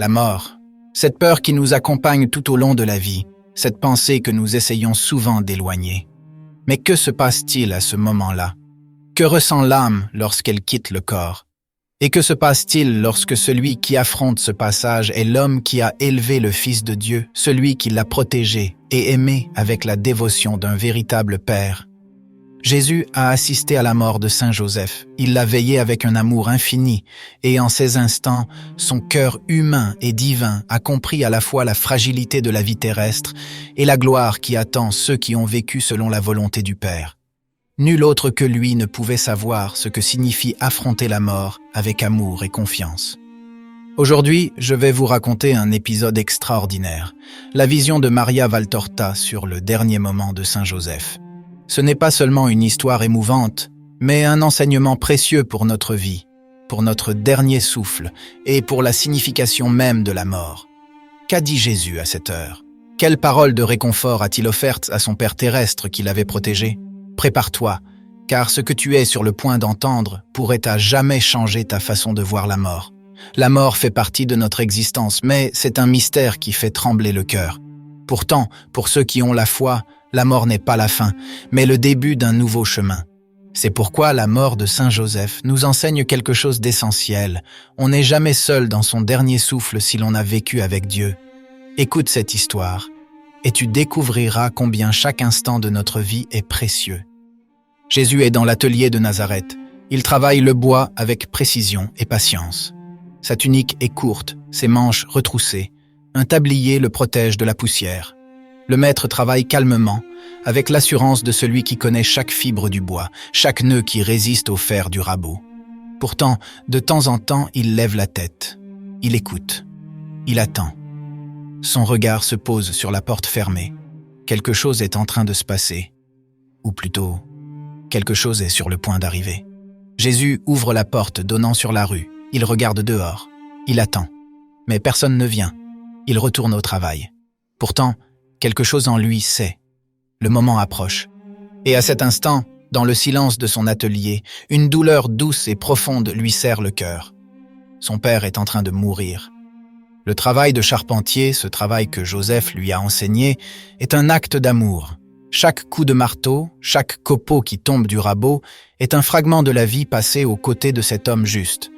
La mort, cette peur qui nous accompagne tout au long de la vie, cette pensée que nous essayons souvent d'éloigner. Mais que se passe-t-il à ce moment-là? Que ressent l'âme lorsqu'elle quitte le corps? Et que se passe-t-il lorsque celui qui affronte ce passage est l'homme qui a élevé le Fils de Dieu, celui qui l'a protégé et aimé avec la dévotion d'un véritable Père? Jésus a assisté à la mort de Saint Joseph. Il l'a veillé avec un amour infini et en ces instants, son cœur humain et divin a compris à la fois la fragilité de la vie terrestre et la gloire qui attend ceux qui ont vécu selon la volonté du Père. Nul autre que lui ne pouvait savoir ce que signifie affronter la mort avec amour et confiance. Aujourd'hui, je vais vous raconter un épisode extraordinaire, la vision de Maria Valtorta sur le dernier moment de Saint Joseph. Ce n'est pas seulement une histoire émouvante, mais un enseignement précieux pour notre vie, pour notre dernier souffle et pour la signification même de la mort. Qu'a dit Jésus à cette heure? Quelle parole de réconfort a-t-il offerte à son Père terrestre qui l'avait protégé? Prépare-toi, car ce que tu es sur le point d'entendre pourrait à jamais changer ta façon de voir la mort. La mort fait partie de notre existence, mais c'est un mystère qui fait trembler le cœur. Pourtant, pour ceux qui ont la foi, la mort n'est pas la fin, mais le début d'un nouveau chemin. C'est pourquoi la mort de Saint Joseph nous enseigne quelque chose d'essentiel. On n'est jamais seul dans son dernier souffle si l'on a vécu avec Dieu. Écoute cette histoire, et tu découvriras combien chaque instant de notre vie est précieux. Jésus est dans l'atelier de Nazareth. Il travaille le bois avec précision et patience. Sa tunique est courte, ses manches retroussées. Un tablier le protège de la poussière. Le maître travaille calmement, avec l'assurance de celui qui connaît chaque fibre du bois, chaque nœud qui résiste au fer du rabot. Pourtant, de temps en temps, il lève la tête. Il écoute. Il attend. Son regard se pose sur la porte fermée. Quelque chose est en train de se passer. Ou plutôt, quelque chose est sur le point d'arriver. Jésus ouvre la porte donnant sur la rue. Il regarde dehors. Il attend. Mais personne ne vient. Il retourne au travail. Pourtant, quelque chose en lui sait. Le moment approche. Et à cet instant, dans le silence de son atelier, une douleur douce et profonde lui serre le cœur. Son père est en train de mourir. Le travail de charpentier, ce travail que Joseph lui a enseigné, est un acte d'amour. Chaque coup de marteau, chaque copeau qui tombe du rabot est un fragment de la vie passée aux côtés de cet homme juste.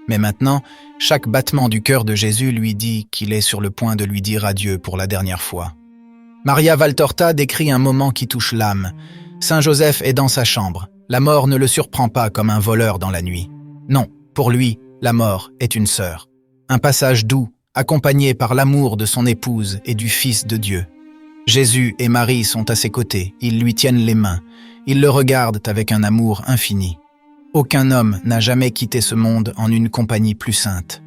Mais maintenant, chaque battement du cœur de Jésus lui dit qu'il est sur le point de lui dire adieu pour la dernière fois. Maria Valtorta décrit un moment qui touche l'âme. Saint Joseph est dans sa chambre. La mort ne le surprend pas comme un voleur dans la nuit. Non, pour lui, la mort est une sœur. Un passage doux, accompagné par l'amour de son épouse et du Fils de Dieu. Jésus et Marie sont à ses côtés, ils lui tiennent les mains, ils le regardent avec un amour infini. Aucun homme n'a jamais quitté ce monde en une compagnie plus sainte.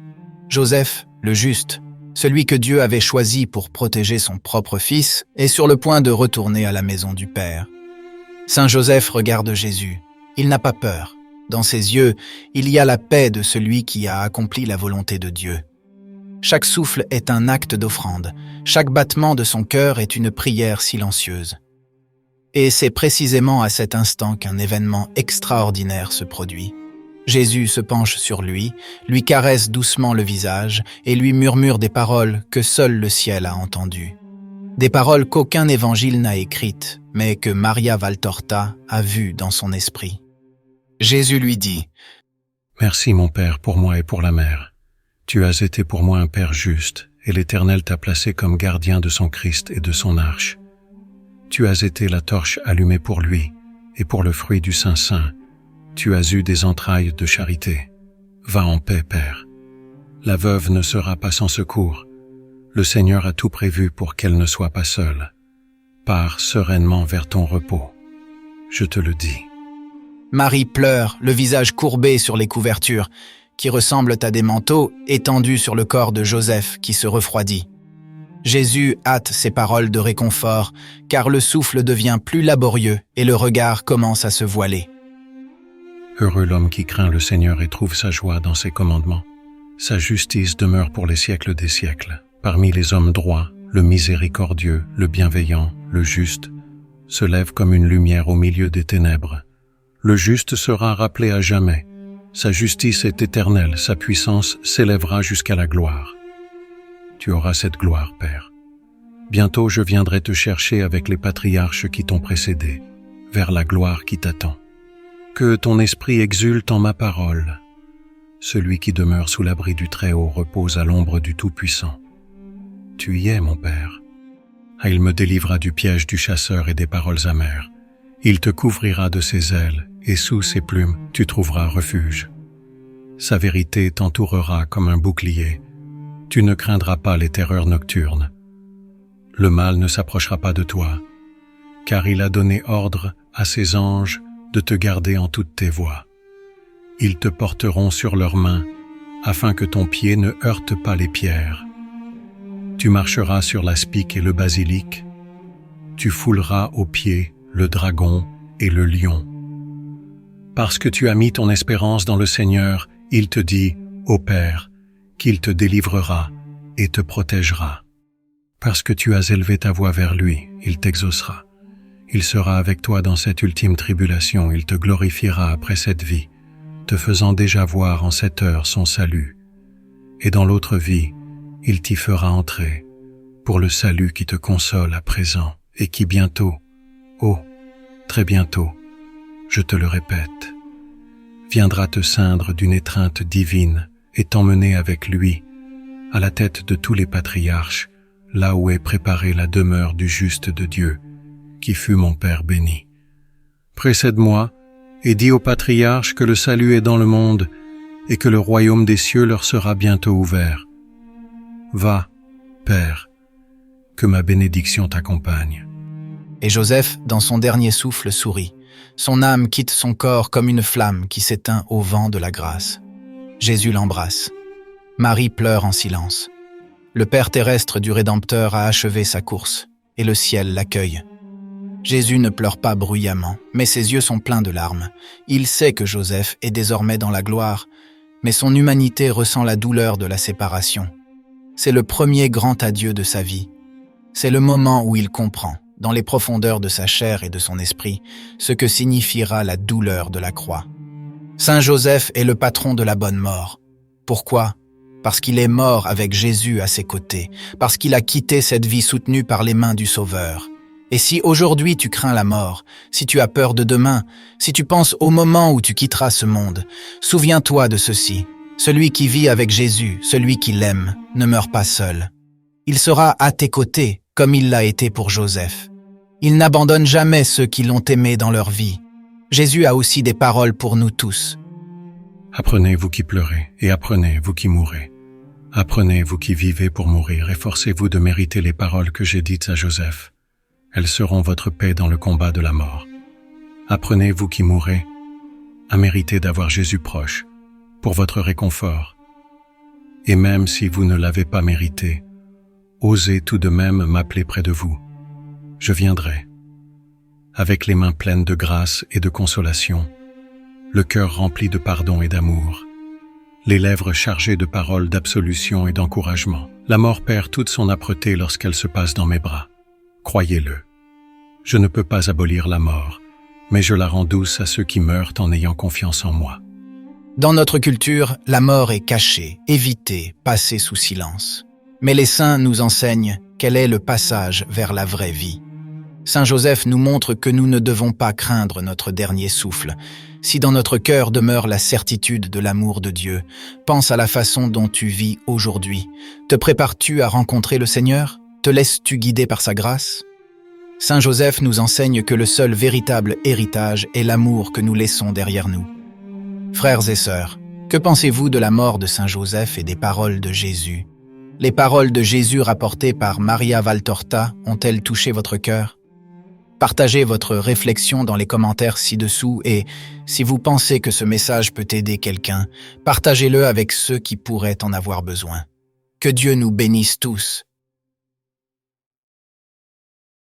Joseph, le juste, celui que Dieu avait choisi pour protéger son propre fils, est sur le point de retourner à la maison du Père. Saint Joseph regarde Jésus. Il n'a pas peur. Dans ses yeux, il y a la paix de celui qui a accompli la volonté de Dieu. Chaque souffle est un acte d'offrande. Chaque battement de son cœur est une prière silencieuse. Et c'est précisément à cet instant qu'un événement extraordinaire se produit. Jésus se penche sur lui caresse doucement le visage et lui murmure des paroles que seul le ciel a entendues. Des paroles qu'aucun évangile n'a écrites, mais que Maria Valtorta a vues dans son esprit. Jésus lui dit « Merci mon Père pour moi et pour la mère. Tu as été pour moi un Père juste, et l'Éternel t'a placé comme gardien de son Christ et de son arche. Tu as été la torche allumée pour lui, et pour le fruit du Saint-Saint. Tu as eu des entrailles de charité. Va en paix, Père. La veuve ne sera pas sans secours. Le Seigneur a tout prévu pour qu'elle ne soit pas seule. Pars sereinement vers ton repos. Je te le dis. » Marie pleure, le visage courbé sur les couvertures, qui ressemblent à des manteaux étendus sur le corps de Joseph qui se refroidit. Jésus hâte ces paroles de réconfort, car le souffle devient plus laborieux et le regard commence à se voiler. Heureux l'homme qui craint le Seigneur et trouve sa joie dans ses commandements. Sa justice demeure pour les siècles des siècles. Parmi les hommes droits, le miséricordieux, le bienveillant, le juste, se lève comme une lumière au milieu des ténèbres. Le juste sera rappelé à jamais. Sa justice est éternelle, sa puissance s'élèvera jusqu'à la gloire. tu auras cette gloire, Père. Bientôt je viendrai te chercher avec les patriarches qui t'ont précédé, vers la gloire qui t'attend. Que ton esprit exulte en ma parole. Celui qui demeure sous l'abri du Très-Haut repose à l'ombre du Tout-Puissant. Tu y es, mon Père. Il me délivrera du piège du chasseur et des paroles amères. Il te couvrira de ses ailes, et sous ses plumes, tu trouveras refuge. Sa vérité t'entourera comme un bouclier. Tu ne craindras pas les terreurs nocturnes. Le mal ne s'approchera pas de toi, car il a donné ordre à ses anges de te garder en toutes tes voies. Ils te porteront sur leurs mains, afin que ton pied ne heurte pas les pierres. Tu marcheras sur l'aspic et le basilic. Tu fouleras aux pieds le dragon et le lion. Parce que tu as mis ton espérance dans le Seigneur, il te dit, ô Père, qu'il te délivrera et te protégera. Parce que tu as élevé ta voix vers lui, il t'exaucera. Il sera avec toi dans cette ultime tribulation, il te glorifiera après cette vie, te faisant déjà voir en cette heure son salut. Et dans l'autre vie, il t'y fera entrer, pour le salut qui te console à présent, et qui bientôt, oh, très bientôt, je te le répète, viendra te ceindre d'une étreinte divine et t'emmener avec lui, à la tête de tous les patriarches, là où est préparée la demeure du juste de Dieu, qui fut mon Père béni. Précède-moi et dis aux patriarches que le salut est dans le monde et que le royaume des cieux leur sera bientôt ouvert. Va, Père, que ma bénédiction t'accompagne. Et Joseph, dans son dernier souffle, sourit. Son âme quitte son corps comme une flamme qui s'éteint au vent de la grâce. Jésus l'embrasse. Marie pleure en silence. Le Père terrestre du Rédempteur a achevé sa course, et le ciel l'accueille. Jésus ne pleure pas bruyamment, mais ses yeux sont pleins de larmes. Il sait que Joseph est désormais dans la gloire, mais son humanité ressent la douleur de la séparation. C'est le premier grand adieu de sa vie. C'est le moment où il comprend, dans les profondeurs de sa chair et de son esprit, ce que signifiera la douleur de la croix. Saint Joseph est le patron de la bonne mort. Pourquoi ? Parce qu'il est mort avec Jésus à ses côtés, parce qu'il a quitté cette vie soutenue par les mains du Sauveur. Et si aujourd'hui tu crains la mort, si tu as peur de demain, si tu penses au moment où tu quitteras ce monde, souviens-toi de ceci. Celui qui vit avec Jésus, celui qui l'aime, ne meurt pas seul. Il sera à tes côtés, comme il l'a été pour Joseph. Il n'abandonne jamais ceux qui l'ont aimé dans leur vie. Jésus a aussi des paroles pour nous tous. Apprenez, vous qui pleurez, et apprenez, vous qui mourrez. Apprenez, vous qui vivez pour mourir, et forcez-vous de mériter les paroles que j'ai dites à Joseph. Elles seront votre paix dans le combat de la mort. Apprenez, vous qui mourrez, à mériter d'avoir Jésus proche, pour votre réconfort. Et même si vous ne l'avez pas mérité, osez tout de même m'appeler près de vous. Je viendrai, avec les mains pleines de grâce et de consolation, le cœur rempli de pardon et d'amour, les lèvres chargées de paroles d'absolution et d'encouragement. La mort perd toute son âpreté lorsqu'elle se passe dans mes bras. Croyez-le. Je ne peux pas abolir la mort, mais je la rends douce à ceux qui meurent en ayant confiance en moi. Dans notre culture, la mort est cachée, évitée, passée sous silence. Mais les saints nous enseignent quel est le passage vers la vraie vie. Saint Joseph nous montre que nous ne devons pas craindre notre dernier souffle. Si dans notre cœur demeure la certitude de l'amour de Dieu, pense à la façon dont tu vis aujourd'hui. Te prépares-tu à rencontrer le Seigneur ? Te laisses-tu guider par sa grâce ? Saint Joseph nous enseigne que le seul véritable héritage est l'amour que nous laissons derrière nous. Frères et sœurs, que pensez-vous de la mort de Saint Joseph et des paroles de Jésus ? Les paroles de Jésus rapportées par Maria Valtorta ont-elles touché votre cœur ? Partagez votre réflexion dans les commentaires ci-dessous et, si vous pensez que ce message peut aider quelqu'un, partagez-le avec ceux qui pourraient en avoir besoin. Que Dieu nous bénisse tous.